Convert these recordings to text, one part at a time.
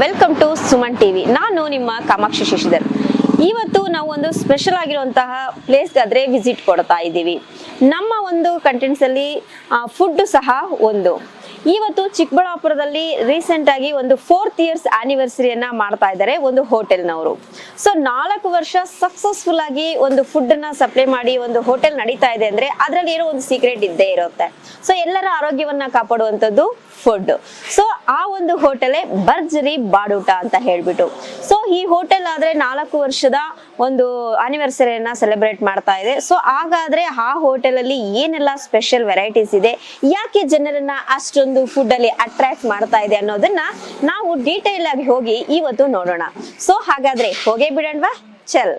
Welcome to Suman TV. ನಾನು ನಿಮ್ಮ ಕಾಮಾಕ್ಷಿ ಶಶಿಧರ್. ಇವತ್ತು ನಾವು ಒಂದು ಸ್ಪೆಷಲ್ ಆಗಿರುವಂತಹ ಪ್ಲೇಸ್ಗಾದ್ರೆ ವಿಸಿಟ್ ಕೊಡ್ತಾ ಇದ್ದೀವಿ. ನಮ್ಮ ಒಂದು ಕಂಟೆಂಟ್ಸ್ ಅಲ್ಲಿ ಫುಡ್ ಸಹ ಒಂದು. ಇವತ್ತು ಚಿಕ್ಕಬಳ್ಳಾಪುರದಲ್ಲಿ ರೀಸೆಂಟ್ ಆಗಿ ಒಂದು 4th ಇಯರ್ಸ್ ಆನಿವರ್ಸರಿಯನ್ನ ಮಾಡ್ತಾ ಇದ್ದಾರೆ ಒಂದು ಹೋಟೆಲ್ನವರು. ಸೊ 4 ವರ್ಷ ಸಕ್ಸಸ್ಫುಲ್ ಆಗಿ ಒಂದು ಫುಡ್ ನ ಸಪ್ಲೈ ಮಾಡಿ ಒಂದು ಹೋಟೆಲ್ ನಡೀತಾ ಇದೆ ಅಂದ್ರೆ ಅದ್ರಲ್ಲಿ ಏನೋ ಒಂದು ಸೀಕ್ರೆಟ್ ಇದ್ದೇ ಇರುತ್ತೆ. ಸೊ ಎಲ್ಲರ ಆರೋಗ್ಯವನ್ನ ಕಾಪಾಡುವಂತದ್ದು ಫುಡ್. ಸೊ ಆ ಒಂದು ಹೋಟೆಲೇ ಭರ್ಜರಿ ಬಾಡೂಟ ಅಂತ ಹೇಳ್ಬಿಟ್ಟು. ಸೊ ಈ ಹೋಟೆಲ್ ಆದ್ರೆ 4 ವರ್ಷದ ಒಂದು ಆನಿವರ್ಸರಿಯನ್ನ ಸೆಲೆಬ್ರೇಟ್ ಮಾಡ್ತಾ ಇದೆ. ಸೊ ಹಾಗಾದ್ರೆ ಆ ಹೋಟೆಲ್ ಅಲ್ಲಿ ಏನೆಲ್ಲ ಸ್ಪೆಷಲ್ ವೆರೈಟೀಸ್ ಇದೆ, ಯಾಕೆ ಜನರನ್ನ ಅಷ್ಟೊಂದು ಫುಡ್ ಅಲ್ಲಿ ಅಟ್ರಾಕ್ಟ್ ಮಾಡ್ತಾ ಇದೆ ಅನ್ನೋದನ್ನ ನಾವು ಡೀಟೇಲ್ ಆಗಿ ಹೋಗಿ ಇವತ್ತು ನೋಡೋಣ. ಸೊ ಹಾಗಾದ್ರೆ ಹೋಗೇ ಬಿಡೋಣವಾ, ಚಲ್.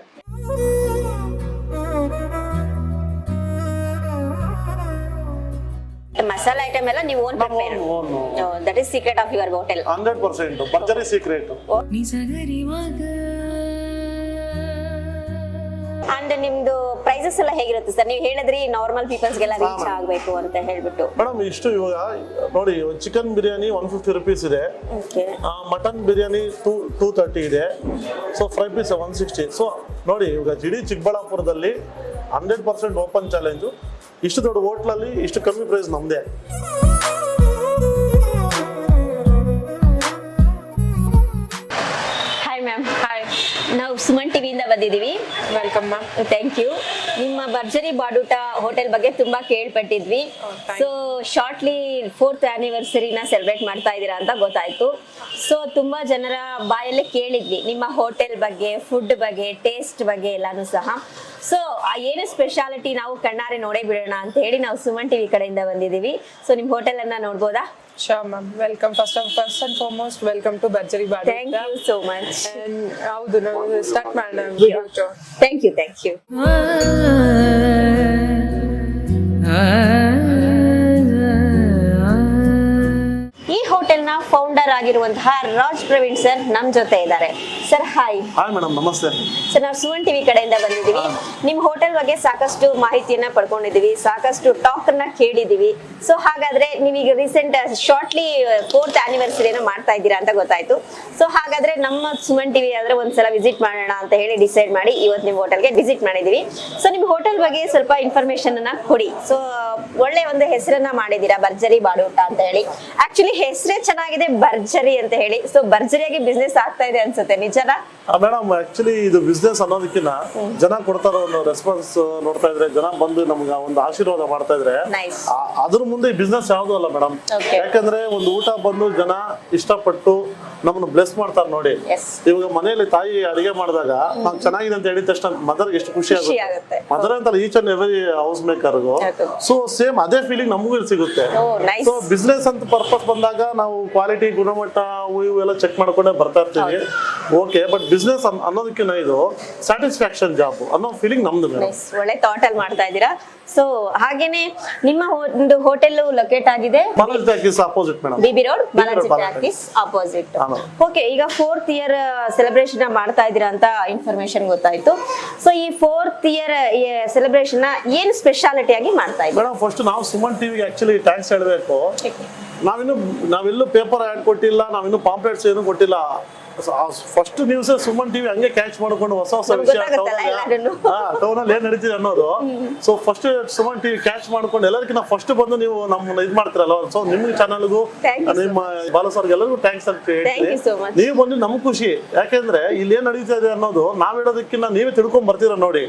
ಮಸಾಲಾ ಐಟಮ್ ಎಲ್ಲ ನೀವು own prepare. That is secret of your hotel. 100% ಭರ್ಜರಿ ಸೀಕ್ರೆಟ್. ಅಂಡ್ ನಿಮ್ದು ಪ್ರೈಸಸ್ ಎಲ್ಲ ಹೇಗಿರುತ್ತೆ ಸರ್? ನೀವು ಹೇಳಿದ್ರಿ ನಾರ್ಮಲ್ ಪೀಪಲ್ಸ್ ಗೆಲ್ಲ ರೀಚ್ ಆಗಬೇಕು ಅಂತ ಹೇಳ್ಬಿಟ್ಟು. ಮೇಡಮ್ ಇಷ್ಟು ಇವಾಗ ನೋಡಿ, ಚಿಕನ್ ಬಿರಿಯಾನಿ 150 rupees ಇದೆ, ಮಟನ್ ಬಿರಿಯಾನಿ 230 ಇದೆ, ಸೊ ಫ್ರೈ ಪೀಸ್ 160. ಸೊ ನೋಡಿ, ಇವಾಗ ಇಡೀ ಚಿಕ್ಕಬಳ್ಳಾಪುರದಲ್ಲಿ 100% ಓಪನ್ ಚಾಲೆಂಜು. ಇಷ್ಟು ದೊಡ್ಡ ಹೋಟ್ಲಲ್ಲಿ ಇಷ್ಟು ಕಮ್ಮಿ ಪ್ರೈಸ್ ನಮ್ದೇ. Hi ma'am. ಹಾಯ್, ನಾವು ಸುಮನ್ ಟಿವಿಯಿಂದ ಬಂದಿದ್ದೀವಿ. Welcome ma'am. Thank you. ನಿಮ್ಮ ಭರ್ಜರಿ ಬಾಡೂಟ ಹೋಟೆಲ್ ಬಗ್ಗೆ ತುಂಬಾ ಕೇಳ್ಪಟ್ಟಿದ್ವಿ. ಸೊ ಶಾರ್ಟ್ಲಿ 4th ಆನಿವರ್ಸರಿನ ಸೆಲೆಬ್ರೇಟ್ ಮಾಡ್ತಾ ಇದ್ದೀರಾ ಅಂತ ಗೊತ್ತಾಯ್ತು. ಸೊ ತುಂಬಾ ಜನರ ಬಾಯಲ್ಲೇ ಕೇಳಿದ್ವಿ ನಿಮ್ಮ ಹೋಟೆಲ್ ಬಗ್ಗೆ, ಫುಡ್ ಬಗ್ಗೆ, ಟೇಸ್ಟ್ ಬಗ್ಗೆ ಎಲ್ಲಾನು ಸಹ. ಸೊ ಏನು ಸ್ಪೆಷಾಲಿಟಿ ನಾವು ಕಣ್ಣಾರೆ ನೋಡೇ ಬಿಡೋಣ ಅಂತ ಹೇಳಿ ನಾವು ಸುಮನ್ ಟಿವಿ ಕಡೆಯಿಂದ ಬಂದಿದ್ದೀವಿ. ಸೊ ನಿಮ್ಮ ಹೋಟೆಲ್ ಅನ್ನ ನೋಡ್ಬೋದಾ? Sure ma'am. Welcome. First and foremost, welcome to Bharjari Baduta. Thank you so much. And howdu now start madam. Thank you. ಈ ಹೋಟೆಲ್ನ ಫೌಂಡರ್ ಆಗಿರುವಂತಹ ರಾಜ್ ಪ್ರವೀಣ್ ಸರ್ ನಮ್ ಜೊತೆ ಇದ್ದಾರೆ. Sir hi. ಹಾಯ್ ಮೇಡಮ್, ನಮಸ್ತೆ. ಸರ್, ನಾವು ಸುಮನ್ ಟಿವಿ ಕಡೆಯಿಂದ ಬಂದಿದ್ದೀವಿ. ನಿಮ್ ಹೋಟೆಲ್ ಬಗ್ಗೆ ಸಾಕಷ್ಟು ಮಾಹಿತಿಯನ್ನ ಪಡ್ಕೊಂಡಿದೀವಿ, ಸಾಕಷ್ಟು ಟಾಕ್ ಅನ್ನ ಕೇಳಿದೀವಿ. ಸೊ ಹಾಗಾದ್ರೆ ನೀವೀಗ ರೀಸೆಂಟ್ ಶಾರ್ಟ್ಲಿ 4th ಆನಿವರ್ಸರಿನ ಮಾಡ್ತಾ ಇದ್ದೀರಾ ಅಂತ ಗೊತ್ತಾಯ್ತು. ಸೊ ಹಾಗಾದ್ರೆ ನಮ್ಮ ಸುಮನ್ ಟಿವಿ ಆದ್ರೆ ಒಂದ್ಸಲ ವಿಸಿಟ್ ಮಾಡೋಣ ಅಂತ ಹೇಳಿ ಡಿಸೈಡ್ ಮಾಡಿ ಇವತ್ತು ನಿಮ್ ಹೋಟೆಲ್ಗೆ ವಿಸಿಟ್ ಮಾಡಿದೀವಿ. ಸೊ ನಿಮ್ ಹೋಟೆಲ್ ಬಗ್ಗೆ ಸ್ವಲ್ಪ ಇನ್ಫಾರ್ಮೇಶನ್ ಅನ್ನ ಕೊಡಿ. ಸೊ ಒಳ್ಳೆ ಒಂದು ಹೆಸರನ್ನ ಮಾಡಿದೀರಾ, ಭರ್ಜರಿ ಬಾಡೂಟ ಅಂತ ಹೇಳಿ. ಆಕ್ಚುಲಿ ಹೆಸರೇ ಚೆನ್ನಾಗಿದೆ, ಭರ್ಜರಿ ಅಂತ ಹೇಳಿ. ಸೊ ಭರ್ಜರಿಯಾಗಿ ಬಿಸ್ನೆಸ್ ಆಗ್ತಾ ಇದೆ ಅನ್ಸುತ್ತೆ, ನಿಜನಾ? ಮೇಡಮ್, ಆಕ್ಚುಲಿ ಇದು ಬಿಸ್ನೆಸ್ ಅನ್ನೋದಕ್ಕಿಂತ ಜನ ಕೊಡ್ತಾರ ಒಂದು ರೆಸ್ಪಾನ್ಸ್ ನೋಡ್ತಾ ಇದ್ರೆ, ಜನ ಬಂದು ನಮ್ಗೆ ಒಂದು ಆಶೀರ್ವಾದ ಮಾಡ್ತಾ ಇದ್ರೆ ಅದ್ರ ಮುಂದೆ ಈ ಬಿಸ್ನೆಸ್ ಯಾವ್ದು ಅಲ್ಲ ಮೇಡಮ್. ಯಾಕಂದ್ರೆ ಒಂದು ಊಟ ಬಂದು ಜನ ಇಷ್ಟಪಟ್ಟು ನಮ್ಮನ್ನು ಬ್ಲೆಸ್ ಮಾಡ್ತಾರೆ ನೋಡಿ. ಇವಾಗ ಮನೆಯಲ್ಲಿ ತಾಯಿ ಅಡಿಗೆ ಮಾಡಿದಾಗ ನಾವು ಚೆನ್ನಾಗಿದೆ ಅಂತ ಹೇಳಿದ ತಕ್ಷಣ ಮದರ್ಗೆ ಎಷ್ಟು ಖುಷಿ ಆಗುತ್ತೆ. ಮದರ್ ಅಂತ ಈಚ್ ಅಂಡ್ ಎವ್ರಿ ಹೌಸ್ ಮೇಕರ್ಗೂ ಸೊ ಸೇಮ್ ಅದೇ ಫೀಲಿಂಗ್ ನಮಗೂ ಸಿಗುತ್ತೆ. ಸೊ ಬಿಸ್ನೆಸ್ ಅಂತ ಪರ್ಪಸ್ ಬಂದಾಗ ನಾವು ಕ್ವಾಲಿಟಿ, ಗುಣಮಟ್ಟ ಇವೆಲ್ಲ ಚೆಕ್ ಮಾಡ್ಕೊಂಡೇ ಬರ್ತಾ ಇರ್ತೀವಿ. ಓಕೆ, ಬಟ್ ಬಿಸ್ನೆಸ್ ಅನ್ನೋದಕ್ಕಿಂತ ಇದು ಸ್ಯಾಟಿಸ್ಫ್ಯಾಕ್ಷನ್ ಜಾಬ್ ಅನ್ನೋ ಫೀಲಿಂಗ್ ನಮ್ದು. ಒಳ್ಳೆ ಥಾಟ್ ಅಲ್ಲಿ ಮಾಡ್ತಾ ಇದ್ದೀರಾ. ಸೊ ಹಾಗೇನೆ ನಿಮ್ಮ ಒಂದು ಹೋಟೆಲ್ ಲೊಕೇಟ್ ಆಗಿದೆ Balaji talkies opposite madam, BB road, Balaji talkies opposite. Okay, ಈಗ 4th ಇಯರ್ ಸೆಲೆಬ್ರೇಷನ್ ಮಾಡ್ತಾ ಇದ್ದೀರಾ ಅಂತ ಇನ್ಫಾರ್ಮೇಶನ್ ಗೊತ್ತಾಯ್ತು. ಸೊ ಈ 4th ಇಯರ್ ಸೆಲೆಬ್ರೇಷನ್ ಏನ್ ಸ್ಪೆಷಾಲಿಟಿ ಆಗಿ ಮಾಡ್ತಾ ಇದ್ದೀರಾ? ಮೇಡಮ್, ಫಸ್ಟ್ ನಾವು ಸುಮನ್ ಟಿವಿಗೆ ಆಕ್ಚುಲಿ ಥ್ಯಾಂಕ್ಸ್ ಹೇಳಬೇಕು. ನಾವೆಲ್ಲೂ ಪೇಪರ್ ಆಡ್ ಕೊಟ್ಟಿಲ್ಲ, ನಾವಿನ್ನೂ ಪಾಂಪ್ಲೆಟ್ಸ್ ಏನು ಕೊಟ್ಟಿಲ್ಲ. ಫಸ್ಟ್ ನ್ಯೂಸ್ ಸುಮನ್ ಟಿವಿ ಹಂಗೆ ಕ್ಯಾಚ್ ಮಾಡ್ಕೊಂಡು ಹೊಸ ವಿಷಯ ಟೌನ್ ಅಲ್ಲಿ ಏನ್ ನಡೀತಿದೆ ಅನ್ನೋದು. So first Suman TV catch ಮಾಡ್ಕೊಂಡು ಎಲ್ಲರಿಗಿಂತ ಫಸ್ಟ್ ಬಂದು ನೀವು ನಮ್ಮನ್ನ ಇದ್ ಮಾಡ್ತಿರಲ್ಲ. ಸೊ ನಿಮ್ಗೆ ಚಾನಲ್ಗೂ ನಿಮ್ಮ ಬಾಲು ಸರ್ಗೆ ಎಲ್ಲರಿಗೂ ಥ್ಯಾಂಕ್ಸ್ ಅಂತ ಹೇಳ್ತೀವಿ. ನೀವು ಬಂದು ನಮ್ ಖುಷಿ, ಯಾಕೆಂದ್ರೆ ಇಲ್ಲಿ ಏನ್ ನಡೀತಾ ಇದೆ ಅನ್ನೋದು ನಾವ್ ಹೇಳೋದಕ್ಕಿಂತ ನೀವೇ ತಿಳ್ಕೊಂಡ್ ಬರ್ತೀರ ನೋಡಿ.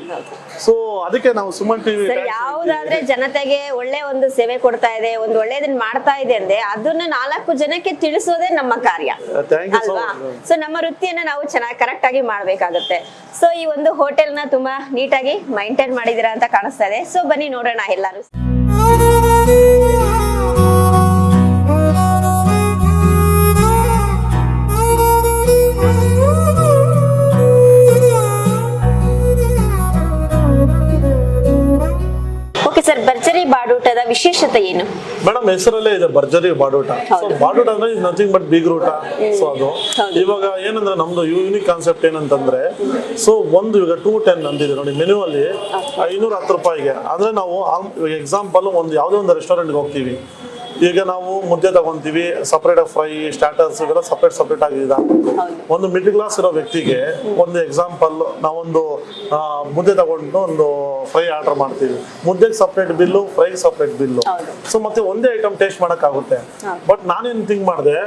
ಸೊ ಅದಕ್ಕೆ ನಾವು ಸುಮನ್ ಟಿವಿ ಯಾವ್ದಾದ್ರೆ ಜನತೆಗೆ ಒಳ್ಳೆ ಒಂದು ಸೇವೆ ಕೊಡ್ತಾ ಇದೆ, ಒಂದು ಒಳ್ಳೇದನ್ನ ಮಾಡ್ತಾ ಇದೆ ಅಂದ್ರೆ ಅದನ್ನ 4 ಜನಕ್ಕೆ ತಿಳಿಸೋದೇ ನಮ್ಮ ಕಾರ್ಯ ಅಲ್ವಾ? ಸೊ ನಮ್ಮ ವೃತ್ತಿಯನ್ನ ನಾವು ಚೆನ್ನಾಗಿ ಕರೆಕ್ಟ್ ಆಗಿ ಮಾಡ್ಬೇಕಾಗುತ್ತೆ. ಸೊ ಈ ಒಂದು ಹೋಟೆಲ್ ನ ತುಂಬಾ ನೀಟಾಗಿ ಮೈಂಟೈನ್ ಮಾಡಿದೀರಾ ಅಂತ ಕಾಣಿಸ್ತಾ ಇದೆ. ಸೊ ಬನ್ನಿ ನೋಡೋಣ ಎಲ್ಲಾರು. ಸರ್, ಭರ್ಜರಿ ಬಾಡೂಟದ ವಿಶೇಷತೆ ಏನು? ಮೇಡಮ್, ಹೆಸರಲ್ಲೇ ಇದೆ ಭರ್ಜರಿ ಬಾಡೂಟ. ಸೊ ಬಾಡೂಟ ಅಂದ್ರೆ ನಥಿಂಗ್ ಬಟ್ ಬಿಗ್ ಊಟ. ಸೊ ಅದು ಇವಾಗ ಏನಂದ್ರೆ ನಮ್ದು ಯೂನಿಕ್ ಕಾನ್ಸೆಪ್ಟ್ ಏನಂತಂದ್ರೆ, ಸೊ ಇವಾಗ 210 ಅಂದಿದೆ ನೋಡಿ ಮೆನು ಅಲ್ಲಿ 510 ರೂಪಾಯಿಗೆ. ಅಂದ್ರೆ ನಾವು ಎಕ್ಸಾಂಪಲ್ ಯಾವ್ದೇ ಒಂದು ರೆಸ್ಟೋರೆಂಟ್ಗೆ ಹೋಗ್ತೀವಿ, ಈಗ ನಾವು ಮುದ್ದೆ ತಗೊಂತೀವಿ, ಸಪರೇಟ್ ಫ್ರೈ, ಸ್ಟಾರ್ಟರ್ಸ್ ಇವೆಲ್ಲ ಸಪರೇಟ್ ಆಗಿ ಒಂದು ಮಿಡ್ಲ್ ಕ್ಲಾಸ್ ಇರೋ ವ್ಯಕ್ತಿಗೆ ಒಂದು ಎಕ್ಸಾಂಪಲ್, ನಾವೊಂದು ಮುದ್ದೆ ತಗೊಂಡು ಒಂದು ಫ್ರೈ ಆರ್ಡರ್ ಮಾಡ್ತೀವಿ, ಮುದ್ದೆಗೆ separate bill, fry separate bill. So ಮತ್ತೆ ಒಂದೇ ಐಟಮ್ ಟೇಸ್ಟ್ ಮಾಡಕ್ಕಾಗುತ್ತೆ. ಬಟ್ ನಾನೇನ್ ಥಿಂಕ್ ಮಾಡಿದೆ,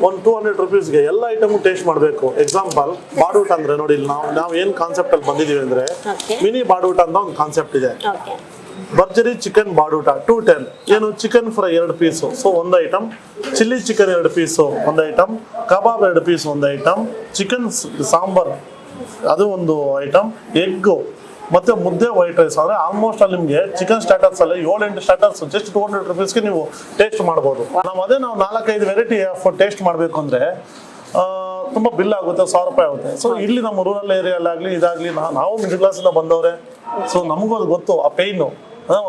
ಒಂದು 200 rupeesಗೆ ಎಲ್ಲ ಐಟಮ್ ಟೇಸ್ಟ್ ಮಾಡಬೇಕು. ಎಕ್ಸಾಂಪಲ್ ಬಾಡೂಟ ಅಂದ್ರೆ ನೋಡಿ, ನಾವು ಏನ್ ಕಾನ್ಸೆಪ್ಟ್ ಅಲ್ಲಿ ಬಂದಿದೀವಿ ಅಂದ್ರೆ ಮಿನಿ ಬಾಡೂಟ ಅಂತ ಒಂದು ಕಾನ್ಸೆಪ್ಟ್ ಇದೆ. ಭರ್ಜರಿ ಚಿಕನ್ ಬಾಡೂಟ 210, ಏನು ಚಿಕನ್ ಫ್ರೈ 2 ಪೀಸು, ಸೊ ಒಂದು ಐಟಮ್, ಚಿಲ್ಲಿ ಚಿಕನ್ 2 ಪೀಸು ಒಂದು ಐಟಮ್, ಕಬಾಬ್ 2 ಪೀಸ್ ಒಂದು ಐಟಮ್, ಚಿಕನ್ ಸಾಂಬಾರ್ ಅದು ಒಂದು ಐಟಮ್, ಎಗ್ಗು ಮತ್ತೆ ಮುದ್ದೆ, ವೈಟ್ ರೈಸ್. ಅಂದ್ರೆ ಆಲ್ಮೋಸ್ಟ್ ಅಲ್ಲಿ ನಿಮ್ಗೆ ಚಿಕನ್ ಸ್ಟಾರ್ಟರ್ಸ್ ಅಲ್ಲಿ 7-8 ಸ್ಟಾರ್ಟರ್ಸ್ ಜಸ್ಟ್ 200 rupeesಗೆ ನೀವು ಟೇಸ್ಟ್ ಮಾಡಬಹುದು. ನಾವು 4-5 ವೆರೈಟಿ ಟೇಸ್ಟ್ ಮಾಡ್ಬೇಕು ಅಂದ್ರೆ ತುಂಬಾ ಬಿಲ್ ಆಗುತ್ತೆ, 1000 ರೂಪಾಯಿ ಆಗುತ್ತೆ. ಸೊ ಇಲ್ಲಿ ನಮ್ಮ ರೂರಲ್ ಏರಿಯಾಲಾಗ್ಲಿ ಇದಾಗ್ಲಿ ನಾವು ಮಿಡಲ್ ಕ್ಲಾಸ್ ಇಂದ ಬಂದವ್ರೆ, ಸೊ ನಮಗೂ ಅದು ಗೊತ್ತು ಆ ಪೇಯ್ನು.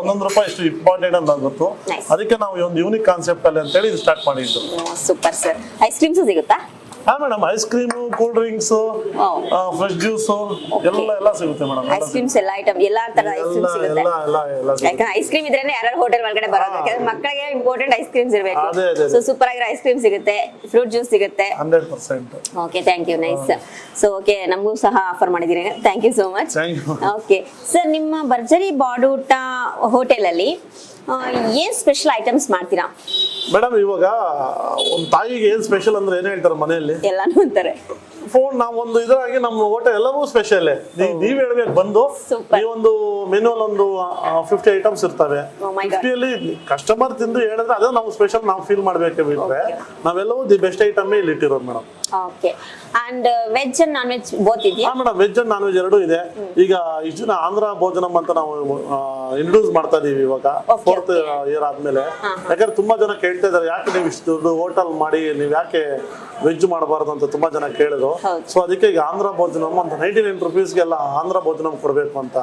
ಒಂದೊಂದು ರೂಪಾಯಿ ಎಷ್ಟು ಇಂಪಾರ್ಟೆಂಟ್ ಅಂತ ಗೊತ್ತು. ಅದಕ್ಕೆ ನಾವು ಒಂದು ಯೂನಿಕ್ ಕಾನ್ಸೆಪ್ಟ್ ಅಲ್ಲಿ ಅಂತೇಳಿ ಇದು ಸ್ಟಾರ್ಟ್ ಮಾಡಿದ್ದು. Super sir. ಐಸ್ ಕ್ರೀಮ್ಸ್ ಸಿಗುತ್ತಾ? ಹಾ madam, ice cream, cool drinks, fresh juice ಎಲ್ಲ ಸಿಗುತ್ತೆ ಮೇಡಮ್. ಐಸ್ ಕ್ರೀಮ್ಸ್ ಎಲ್ಲ ಐಟಮ್, ಎಲ್ಲಾ ತರ ಐಸ್ ಕ್ರೀಮ್ ಸಿಗುತ್ತೆ. ಯಾಕಂದ್ರೆ ಐಸ್ ಕ್ರೀಮ್ ಇದ್ರೇನೆ ಯಾರು ಹೋಟೆಲ್ ಒಳಗಡೆ ಬರೋದು, ಯಾಕಂದ್ರೆ ಮಕ್ಕಳಿಗೆ ಇಂಪಾರ್ಟೆಂಟ್ ಐಸ್ ಕ್ರೀಮ್ಸ್ ಇರಬೇಕು. ಸೊ ಸೂಪರ್ ಆಗಿರೋ ಐಸ್ ಕ್ರೀಮ್ ಸಿಗುತ್ತೆ, ಫ್ರೂಟ್ ಜ್ಯೂಸ್ ಸಿಗುತ್ತೆ. 100%. Okay, thank you, nice. So okay, ನಮಗೂ ಸಹ ಆಫರ್ ಮಾಡಿದ್ದೀರಿ, thank you so much. Okay sir, ನಿಮ್ಮ ಭರ್ಜರಿ ಬಾಡೂಟ ಹೋಟೆಲ್ ಅಲ್ಲಿ ಏನ್ ಸ್ಪೆಷಲ್ ಐಟಮ್ಸ್ ಮಾಡ್ತೀರಾ ಮೇಡಮ್? ಇವಾಗ ಒಂದು ತಾಯಿಗೆ ಏನ್ ಸ್ಪೆಷಲ್ ಅಂದ್ರೆ ಏನ್ ಹೇಳ್ತಾರೆ ಮನೆಯಲ್ಲಿ? ಎಲ್ಲಾನು ಅಂತಾರೆ. ಫೋನ್ ನಾವು ಒಂದು ಇದ್ರಾಗಿ ನಮ್ಮ ಹೋಟೆಲ್ ಎಲ್ಲವೂ ಸ್ಪೆಷಲ್. ನೀವ್ ಹೇಳ್ಬೇಕು ಬಂದು, ಈ ಒಂದು ಮೆನು ಒಂದು 50 ಐಟಮ್ಸ್ ಇರ್ತವೆ. 50 ಕಸ್ಟಮರ್ ತಿಂದು ಹೇಳಿದ್ರೆ ಅದೇ ನಾವು ಸ್ಪೆಷಲ್ ನಾವು ಫೀಲ್ ಮಾಡ್ಬೇಕು ಬಿಟ್ರೆ ನಾವೆಲ್ಲವೂ ದಿ ಬೆಸ್ಟ್ ಐಟಮ್ ಇಲ್ಲಿ ಇಟ್ಟಿರೋದು madam. Okay, and veg and non veg both ಇದೆಯಾ? ಹಾ madam, veg and non veg ಎರಡೂ ಇದೆ. ಈಗ ಇಷ್ಟು ದಿನ ಆಂಧ್ರ ಭೋಜನಂ ಅಂತ ನಾವು ಇಂಟ್ರೊಡ್ಯೂಸ್ ಮಾಡ್ತಾ ಇದೀವಿ ಇವಾಗ 4th ಇಯರ್ ಆದ್ಮೇಲೆ. ಯಾಕಂದ್ರೆ ತುಂಬಾ ಜನ ಕೇಳ್ತಾ ಇದಾರೆ, ಯಾಕೆ ನೀವು ಇಷ್ಟು ದೊಡ್ಡ ಹೋಟೆಲ್ ಮಾಡಿ ನೀವ್ ಯಾಕೆ ವೆಜ್ ಮಾಡಬಾರ್ದು ಅಂತ ತುಂಬಾ ಜನ ಕೇಳಿದ್ರು. ಸೊ ಅದಕ್ಕೆ ಈಗ ಆಂಧ್ರ ಭೋಜನಂ ಅಂತ 99 rupeesಗೆಲ್ಲ ಆಂಧ್ರ ಭೋಜನಂ ಕೊಡ್ಬೇಕು ಅಂತ.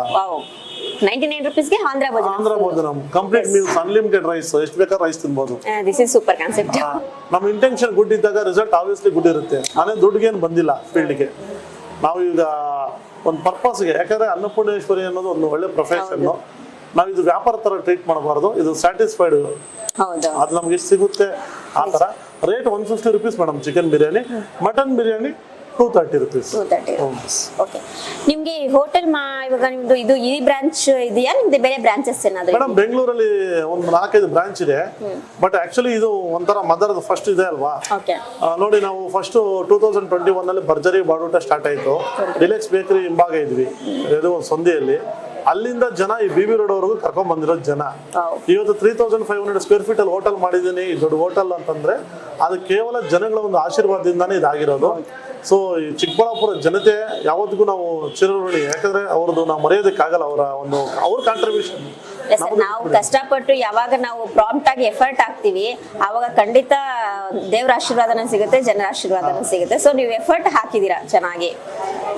99 rupeesಗೆ ಆಂಧ್ರ ಭೋಜನಂ ಕಂಪ್ಲೀಟ್ ಮೀಲ್ಸ್, ಅನ್ಲಿಮಿಟೆಡ್ ರೈಸ್, ಎಷ್ಟು ಬೇಕಾದ್ರೆ ರೈಸ್ ತಿನ್ಬೋದು. This is super concept. ನಮ್ಮ ಇಂಟೆನ್ಷನ್ ಗುಡ್ ಇದ್ದಾಗ ರಿಸಲ್ಟ್ ಆಬ್ವಿಯಸ್ಲಿ ಗುಡ್ ಇರುತ್ತೆ. ನಾನೇ ದುಡ್ಡಿಗೇನು ಬಂದಿಲ್ಲ ಫೀಲ್ಡ್ಗೆ, ನಾವು ಈಗ ಒಂದು ಪರ್ಪಸ್ಗೆ. ಯಾಕಂದ್ರೆ ಅನ್ನಪೂರ್ಣೇಶ್ವರಿ ಅನ್ನೋದು ಒಂದು ಒಳ್ಳೆ ಪ್ರೊಫೆಷನ್. ನಾವು ಇದು ವ್ಯಾಪಾರ ತರ ಟ್ರೀಟ್ ಮಾಡಬಾರ್ದು, ಇದು ಸ್ಯಾಟಿಸ್ಫೈಡ್, ಅದು ನಮ್ಗೆ ಎಷ್ಟು ಸಿಗುತ್ತೆ ಆ ತರ. Rate 150 rupees madam chicken biryani, mutton biryani 230 rupees. 230. Okay, ನಿಮ್ಗೆ ಹೋಟೆಲ್ ಇವಾಗ ನಿಮ್ದು ಇದು ಈ ಬ್ರಾಂಚ್ ಇದೆಯಾ, ನಿಮ್ದು ಬೇರೆ ಬ್ರಾಂಚಸ್ ಏನಾದ್ರು? ಮೇಡಮ್, ಬೆಂಗಳೂರಲ್ಲಿ ಒಂದು 4-5 ಬ್ರಾಂಚ್ ಇದೆ. ಬಟ್ ಆಕ್ಚುಲಿ ಇದು ಒಂಥರ ಮದರ್ ಫಸ್ಟ್ ಇದೆ ಅಲ್ವಾ. ನೋಡಿ, ನಾವು ಫಸ್ಟ್ 2021 ಅಲ್ಲಿ ಭರ್ಜರಿ ಬಾಡೂಟ ಸ್ಟಾರ್ಟ್ ಆಯ್ತು. ಡಿಲೆಕ್ಸ್ ಬೇಕರಿ ಹಿಂಭಾಗ ಇದ್ವಿ, ಇದು ಸಂಧಿಯಲ್ಲಿ. ಅಲ್ಲಿಂದ ಜನ ಈ BB ರೋಡ್ ವರೆಗೂ ಕರ್ಕೊಂಡ್ ಬಂದಿರೋ ಜನ. ಇವತ್ತು 3500 square feet ಅಲ್ಲಿ ಹೋಟೆಲ್ ಮಾಡಿದೀನಿ, ದೊಡ್ಡ ಹೋಟೆಲ್ ಅಂತಂದ್ರೆ ಅದು ಕೇವಲ ಜನಗಳ ಒಂದು ಆಶೀರ್ವಾದದಿಂದಾನೇ ಇದಾಗಿರೋದು. ಸೊ ಈ ಚಿಕ್ಕಬಳ್ಳಾಪುರ ಜನತೆ ಯಾವತ್ತಿಗೂ ನಾವು ಚಿರಋಣಿ. ಯಾಕಂದ್ರೆ ಅವ್ರದ್ದು ನಾವು ಮರೆಯೋದಕ್ಕಾಗಲ್ಲ, ಅವ್ರ ಕಾಂಟ್ರಿಬ್ಯೂಷನ್. ನಾವು ಕಷ್ಟಪಟ್ಟು ಯಾವಾಗ ನಾವು ಪ್ರಾಂಪ್ಟ್ ಆಗಿ ಎಫರ್ಟ್ ಹಾಕ್ತಿವಿ, ಅವಾಗ ಖಂಡಿತ ದೇವ್ರ ಆಶೀರ್ವಾದನೂ ಸಿಗುತ್ತೆ, ಜನರ ಆಶೀರ್ವಾದನೂ ಸಿಗುತ್ತೆ. ಸೊ ನೀವು ಎಫರ್ಟ್ ಹಾಕಿದೀರಾ ಚೆನ್ನಾಗಿ.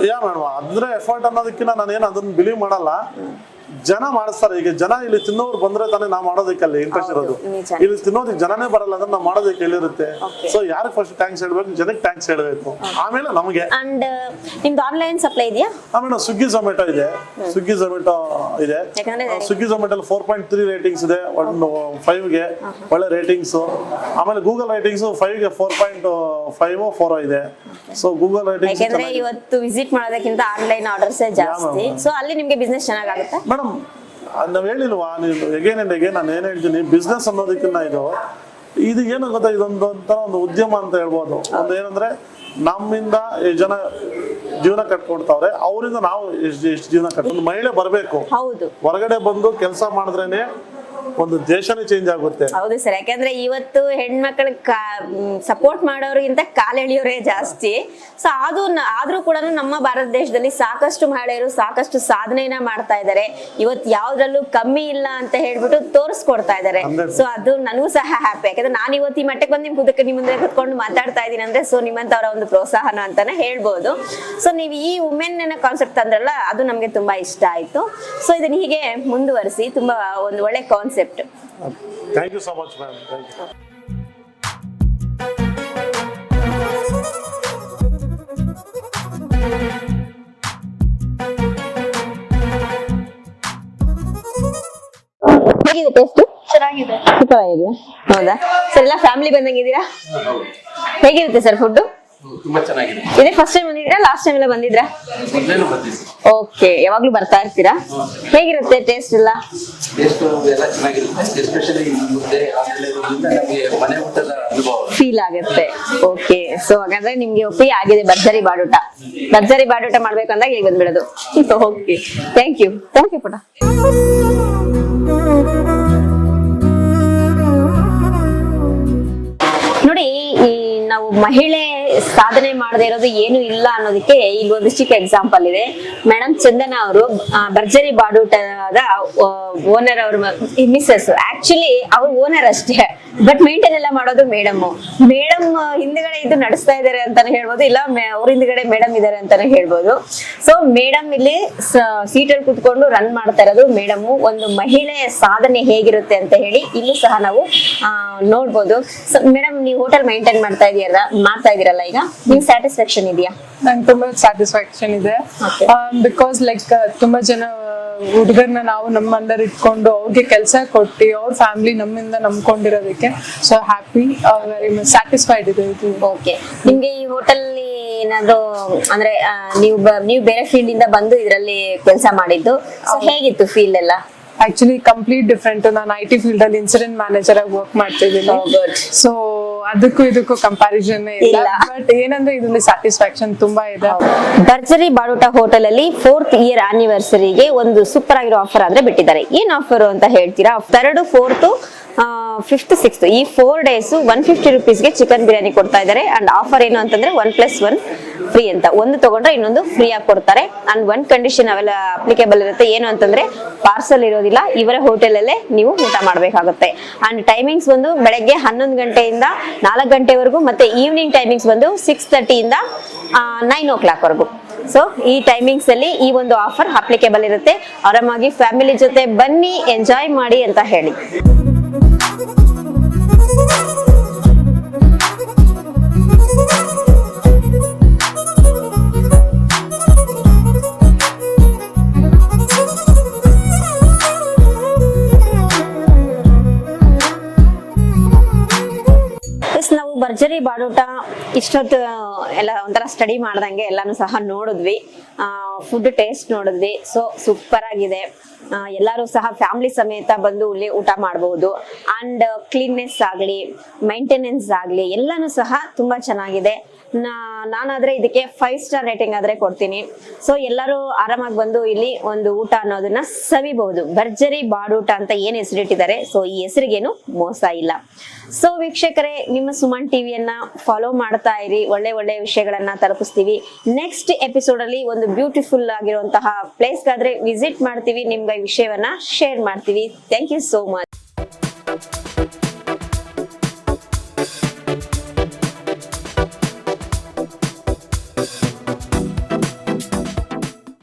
ಯಾ ಮೇಡಮ್, ಅಂದ್ರೆ ಎಫರ್ಟ್ ಅನ್ನೋದಕ್ಕಿಂತ ನಾನೇನು ಅದನ್ನ ಬಿಲೀವ್ ಮಾಡಲ್ಲ, ಜನ ಮಾಡಿಸ್ತಾರೆ. ಈಗ ಜನ ಇಲ್ಲಿ ತಿನ್ನೋರು ಬಂದ್ರೆ ತಾನೇ ನಾವು ಮಾಡೋದಕ್ಕೆ ಅಲ್ಲಿ ಇಂಟ್ರೆಸ್ಟ್ ಇರೋದು. ಇಲ್ಲಿ ತಿನ್ನೋದಕ್ಕೆ ಜನನೇ ಬರಲ್ಲ ಅಂದ್ರೆ ನಾವು ಮಾಡೋದಕ್ಕೆ ಎಲ್ಲಿರುತ್ತೆ. ಸೊ ಯಾರಿಗೆ ಫಸ್ಟ್ ಥ್ಯಾಂಕ್ಸ್ ಹೇಳ್ಬೇಕು, ಜನಕ್ಕೆ ಥ್ಯಾಂಕ್ಸ್ ಹೇಳ್ಬೇಕು, ಆಮೇಲೆ ನಮಗೆ. ಅಂಡ್ ನಿಮ್ದು ಆನ್ಲೈನ್ ಸಪ್ಲೈ ಇದೆಯಾ? ಆಮೇಲೆ ಸ್ವಿಗ್ಗಿ ಝೊಮ್ಯಾಟೊ ಇದೆ. ಸ್ವಿಗ್ಗಿ ಝೊಮ್ಯಾಟೊ ಇದೆ. ಸ್ವಿಗ್ಗಿ ಝೊಮ್ಯಾಟೊ 4.3 ರೇಟಿಂಗ್ಸ್ ಇದೆ, 5ಗೆ ಒಳ್ಳೆ ರೇಟಿಂಗ್ಸ್. ಆಮೇಲೆ ಗೂಗಲ್ ರೇಟಿಂಗ್ಸ್ 5ಗೆ 4.5 4 ಇದೆ. ಸೊ ಗೂಗಲ್ ರೇಟಿಂಗ್ಸ್, ಯಾಕಂದ್ರೆ ಇವತ್ತು ವಿಸಿಟ್ ಮಾಡೋದಕ್ಕಿಂತ ಆನ್ಲೈನ್ ಆರ್ಡರ್ಸ್ ಜಾಸ್ತಿ. ಸೊ ಅಲ್ಲಿ ನಿಮ್ಗೆ ಬಿಸ್ನೆಸ್ ಚೆನ್ನಾಗುತ್ತೆ ಮೇಡಮ್. ನಾವ್ ಹೇಳಿಲ್ವಾ, ಎಗೇನ್ ಅಂಡ್ ಎಗೇನ್ ನಾನು ಏನ್ ಹೇಳ್ತೀನಿ, ಬಿಸ್ನೆಸ್ ಅನ್ನೋದಕ್ಕಿಂತ ಇದು ಏನು ಗೊತ್ತಾ, ಇದೊಂದು ಒಂಥರ ಒಂದು ಉದ್ಯಮ ಅಂತ ಹೇಳ್ಬೋದು. ಒಂದು ಏನಂದ್ರೆ ನಮ್ಮಿಂದ ಎಷ್ಟು ಜನ ಜೀವನ ಕಟ್ಕೊಡ್ತಾವ್ರೆ, ಅವರಿಂದ ನಾವು ಎಷ್ಟು ಜೀವನ ಒಂದು ಮಹಿಳೆ ಬರ್ಬೇಕು, ಹೊರಗಡೆ ಬಂದು ಕೆಲಸ ಮಾಡಿದ್ರೇನೆ ಒಂದು ದೇಶನೇ ಚೇಂಜ್ ಆಗುತ್ತೆ. ಹೌದು ಸರ್, ಯಾಕಂದ್ರೆ ಇವತ್ತು ಹೆಣ್ಮಕ್ಳ ಸಪೋರ್ಟ್ ಮಾಡೋರಿಗಿಂತ ಕಾಲೆಳೆಯೋರೇ ಜಾಸ್ತಿ. ಸೊ ಆದ್ರೂ ಕೂಡ ನಮ್ಮ ಭಾರತ ದೇಶದಲ್ಲಿ ಸಾಕಷ್ಟು ಮಹಿಳೆಯರು ಸಾಕಷ್ಟು ಸಾಧನೆಯನ್ನ ಮಾಡ್ತಾ ಇದ್ದಾರೆ. ಇವತ್ತು ಯಾವ್ದ್ರಲ್ಲೂ ಕಮ್ಮಿ ಇಲ್ಲ ಅಂತ ಹೇಳ್ಬಿಟ್ಟು ತೋರಿಸ್ಕೊಡ್ತಾ ಇದ್ದಾರೆ. ಸೊ ಅದು ನನಗೂ ಸಹ ಹ್ಯಾಪಿ, ಯಾಕಂದ್ರೆ ನಾನು ಇವತ್ತು ಈ ಮಟ್ಟಕ್ಕೆ ಬಂದು ನಿಮ್ ಮುಂದೆ ಕುತ್ಕೊಂಡು ಮಾತಾಡ್ತಾ ಇದೀನಿ ಅಂದ್ರೆ ಸೊ ನಿಮ್ಮಂತವರ ಒಂದು ಪ್ರೋತ್ಸಾಹನ ಅಂತಾನೆ ಹೇಳ್ಬೋದು. ಸೊ ನೀವು ಈ ವುಮೆನ್ ಕಾನ್ಸೆಪ್ಟ್ ಅಂದ್ರಲ್ಲ, ಅದು ನಮ್ಗೆ ತುಂಬಾ ಇಷ್ಟ ಆಯ್ತು. ಸೊ ಇದನ್ನ ಹೀಗೆ ಮುಂದುವರಿಸಿ, ತುಂಬಾ ಒಂದು ಒಳ್ಳೆ concept. Thank you so much, ma'am. Thank you. ಹೇಗಿದೆ ಟೇಸ್ಟ್? ಚೆನ್ನಾಗಿದೆ. ಸೂಪರ್ ಆಗಿದೆ. ಹೌದಾ ಸರ್, ಎಲ್ಲ ಫ್ಯಾಮಿಲಿ ಬಂದಂಗಿದ್ದೀರಾ? ಹೇಗಿರುತ್ತೆ ಸರ್ ಫುಡ್? ತುಂಬಾ ಚೆನ್ನಾಗಿದೆ. ಇದೇ ಫಸ್ಟ್ ಟೈಮ್ ಬಂದಿದ್ದೀರಾ, ಲಾಸ್ಟ್ ಟೈಮ್ ಎಲ್ಲ ಬಂದಿದ್ರಾ? ಮೊದಲೇನು ಬಂದಿದ್ದು. ಓಕೆ, ಯಾವಾಗ್ಲೂ ಬರ್ತಾ ಇರ್ತೀರಾ? ಹೇಗಿರುತ್ತೆ ಟೇಸ್ಟ್ ಎಲ್ಲ? ಟೇಸ್ಟ್ ಎಲ್ಲ ಚೆನ್ನಾಗಿರುತ್ತೆ. ಎಸ್ಪೆಷಲಿ ಮುದ್ದೆ ಆಮೇಲೆ ಇದರಿಂದ ನಮಗೆ ಮನೆ ಊಟದ ಅನುಭವ ಫೀಲ್ ಆಗುತ್ತೆ. ಓಕೆ, ಸೊ ಹಾಗಾದ್ರೆ ನಿಮ್ಗೆ ಒಪ್ಪಿಗೆ ಆಗಿದೆ ಭರ್ಜರಿ ಬಾಡೂಟ. ಭರ್ಜರಿ ಬಾಡೂಟ ಮಾಡ್ಬೇಕು ಅಂದಾಗ ಈಗ ಬಂದ್ಬಿಡೋದು. ಓಕೆ, ಥ್ಯಾಂಕ್ ಯು ಪುಟ. ನೋಡಿ, ಈ ನಾವು ಮಹಿಳೆ ಸಾಧನೆ ಮಾಡದೇ ಇರೋದು ಏನು ಇಲ್ಲ ಅನ್ನೋದಕ್ಕೆ ಇಲ್ಲಿ ಒಂದು ಚಿಕ್ಕ ಎಕ್ಸಾಂಪಲ್ ಇದೆ. ಮೇಡಮ್ ಚಂದನ ಅವರು ಭರ್ಜರಿ ಬಾಡೂಟದ ಓನರ್ ಅವ್ರ ಮಿಸ್ಸಸ್. ಆಕ್ಚುಲಿ ಅವ್ರ ಓನರ್ ಅಷ್ಟೇ, ಬಟ್ ಮೇಂಟೈನ್ ಎಲ್ಲ ಮಾಡೋದು ಮೇಡಮ್. ಹಿಂದ್ಗಡೆ ಇದು ನಡೆಸ್ತಾ ಇದಾರೆ ಅಂತಾನೆ ಹೇಳ್ಬೋದು, ಇಲ್ಲ ಅವ್ರ ಹಿಂದ್ಗಡೆ ಮೇಡಮ್ ಇದಾರೆ ಅಂತಾನೆ ಹೇಳ್ಬೋದು. ಸೊ ಮೇಡಮ್ ಇಲ್ಲಿ ಸೀಟ್ ಅಲ್ಲಿ ಕುತ್ಕೊಂಡು ರನ್ ಮಾಡ್ತಾ ಇರೋದು ಮೇಡಮ್. ಒಂದು ಮಹಿಳೆಯ ಸಾಧನೆ ಹೇಗಿರುತ್ತೆ ಅಂತ ಹೇಳಿ ಇಲ್ಲೂ ಸಹ ನಾವು ನೋಡ್ಬೋದು. ಸೊ ಮೇಡಮ್, ನೀವು ಹೋಟೆಲ್ ಮೇಂಟೈನ್ ಮಾಡ್ತಾ ಇದೀರಲ್ಲ, ಈಗ ನಿಮ್ಗೆ ಸ್ಯಾಟಿಸ್ಫ್ಯಾಕ್ಷನ್ ಇದೆಯಾ? ನಂಗೆ ತುಂಬಾ ಸ್ಯಾಟಿಸ್ಫ್ಯಾಕ್ಷನ್ ಇದೆ. ಬಿಕಾಸ್ ಲೈಕ್ ತುಂಬಾ ಜನ ಹುಡುಗರ್ನ ನಾವು ನಮ್ಮ ಅಂಡರ್ ಇಟ್ಕೊಂಡು ಅವ್ರಿಗೆ ಕೆಲಸ ಕೊಟ್ಟು ಅವ್ರ ಫ್ಯಾಮಿಲಿ ನಮ್ಮಿಂದ ನಂಬ್ಕೊಂಡಿರೋದಕ್ಕೆ so happy, very much satisfied ಇದೆ ಇದು. ಓಕೆ, ನಿಮ್ಗೆ ಈ ಹೋಟೆಲ್ ಏನಾದ್ರು ಅಂದ್ರೆ ನೀವು ಬೇರೆ ಫೀಲ್ಡ್ ಇಂದ ಬಂದು ಇದರಲ್ಲಿ ಕೆಲಸ ಮಾಡಿದ್ದು, ಸೊ ಹೇಗಿತ್ತು ಫೀಲ್ಡ್ ಎಲ್ಲ? Actually complete different. ನಾನು IT ಫೀಲ್ಡ್ ಅಲ್ಲಿ ಇನ್ಸಿಡೆಂಟ್ ಮ್ಯಾನೇಜರ್ ಆಗಿ ವರ್ಕ್ ಮಾಡ್ತಿದ್ದೀನಿ. ಸೊ ಅದಕ್ಕೂ ಇದಕ್ಕೂ ಕಂಪ್ಯಾರಿಸನ್ ಇಲ್ಲ, ಬಟ್ ಏನಂದ್ರೆ ಇದರಲ್ಲಿ ಸ್ಯಾಟಿಸ್ಫ್ಯಾಕ್ಷನ್ ತುಂಬಾ ಇದೆ. ಭರ್ಜರಿ ಬಾಡೂಟ ಹೋಟೆಲ್ ಅಲ್ಲಿ 4th ಇಯರ್ ಆನಿವರ್ಸರಿಗೆ ಒಂದು ಸೂಪರ್ ಆಗಿರೋ ಆಫರ್ ಆದ್ರೆ ಬಿಟ್ಟಿದ್ದಾರೆ. ಏನ್ ಆಫರ್ ಅಂತ ಹೇಳ್ತೀರಾ? 3rd, 4th, 5th, 6th ಈ 4 days 150 rupeesಗೆ ಚಿಕನ್ ಬಿರಿಯಾನಿ ಕೊಡ್ತಾ ಇದ್ದಾರೆ. ಅಂಡ್ ಆಫರ್ ಏನು ಅಂತಂದ್ರೆ 1+1 ಫ್ರೀ ಅಂತ. ಒಂದು ತಗೊಂಡ್ರೆ ಇನ್ನೊಂದು ಫ್ರೀ ಆಗಿ ಕೊಡ್ತಾರೆ. ಅಂಡ್ ಒಂದ್ ಕಂಡೀಷನ್ ಅವೆಲ್ಲ ಅಪ್ಲಿಕೇಬಲ್ ಇರುತ್ತೆ. ಏನು ಅಂತಂದ್ರೆ ಪಾರ್ಸಲ್ ಇರೋದಿಲ್ಲ, ಇವರ ಹೋಟೆಲ್ ಅಲ್ಲೇ ನೀವು ಊಟ ಮಾಡ್ಬೇಕಾಗುತ್ತೆ. ಅಂಡ್ ಟೈಮಿಂಗ್ಸ್ ಒಂದು ಬೆಳಗ್ಗೆ 11 ಗಂಟೆಯಿಂದ 4 ಗಂಟೆವರೆಗೂ, ಮತ್ತೆ ಈವ್ನಿಂಗ್ ಟೈಮಿಂಗ್ಸ್ ಬಂದು 6:30 ಇಂದ 9 o'clock ವರೆಗೂ. ಸೊ ಈ ಟೈಮಿಂಗ್ಸ್ ಅಲ್ಲಿ ಈ ಒಂದು ಆಫರ್ ಅಪ್ಲಿಕೇಬಲ್ ಇರುತ್ತೆ. ಆರಾಮಾಗಿ ಫ್ಯಾಮಿಲಿ ಜೊತೆ ಬನ್ನಿ, ಎಂಜಾಯ್ ಮಾಡಿ ಅಂತ ಹೇಳಿ. ನಾವು ಭರ್ಜರಿ ಬಾಡೂಟ ಇಷ್ಟೊತ್ತು ಎಲ್ಲ ಒಂಥರ ಸ್ಟಡಿ ಮಾಡ್ದಂಗೆ ಎಲ್ಲಾನು ಸಹ ನೋಡಿದ್ವಿ. ಫುಡ್ ಟೇಸ್ಟ್ ನೋಡಿದ್ವಿ. ಸೊ ಸೂಪರ್ ಆಗಿದೆ. ಎಲ್ಲರೂ ಸಹ ಫ್ಯಾಮಿಲಿ ಸಮೇತ ಬಂದು ಇಲ್ಲಿ ಊಟ ಮಾಡಬಹುದು. ಅಂಡ್ ಕ್ಲೀನ್ನೆಸ್ ಆಗ್ಲಿ, ಮೈಂಟೆನೆನ್ಸ್ ಆಗ್ಲಿ, ಎಲ್ಲಾನು ಸಹ ತುಂಬಾ ಚೆನ್ನಾಗಿದೆ. ನಾನಾದ್ರೆ ಇದಕ್ಕೆ 5 ಸ್ಟಾರ್ ರೇಟಿಂಗ್ ಆದ್ರೆ ಕೊಡ್ತೀನಿ. ಸೊ ಎಲ್ಲರೂ ಆರಾಮಾಗಿ ಬಂದು ಇಲ್ಲಿ ಒಂದು ಊಟ ಅನ್ನೋದನ್ನ ಸವಿಬಹುದು. ಭರ್ಜರಿ ಬಾಡೂಟ ಅಂತ ಏನ್ ಹೆಸರಿಟ್ಟಿದ್ದಾರೆ, ಸೊ ಈ ಹೆಸರಿಗೇನು ಮೋಸ ಇಲ್ಲ. ಸೊ ವೀಕ್ಷಕರೇ, ನಿಮ್ಮ ಸುಮನ್ ಟಿವಿಯನ್ನ ಫಾಲೋ ಮಾಡ್ತಾ ಇರಿ. ಒಳ್ಳೆ ಒಳ್ಳೆ ವಿಷಯಗಳನ್ನ ತಲುಪಿಸ್ತೀವಿ. ನೆಕ್ಸ್ಟ್ ಎಪಿಸೋಡ್ ಅಲ್ಲಿ ಒಂದು ಬ್ಯೂಟಿಫುಲ್ ಆಗಿರುವಂತಹ ಪ್ಲೇಸ್ ಗಾದ್ರೆ ವಿಸಿಟ್ ಮಾಡ್ತೀವಿ. ನಿಮ್ಗೆ ಈ ವಿಷಯವನ್ನ ಶೇರ್ ಮಾಡ್ತೀವಿ. Thank you so much.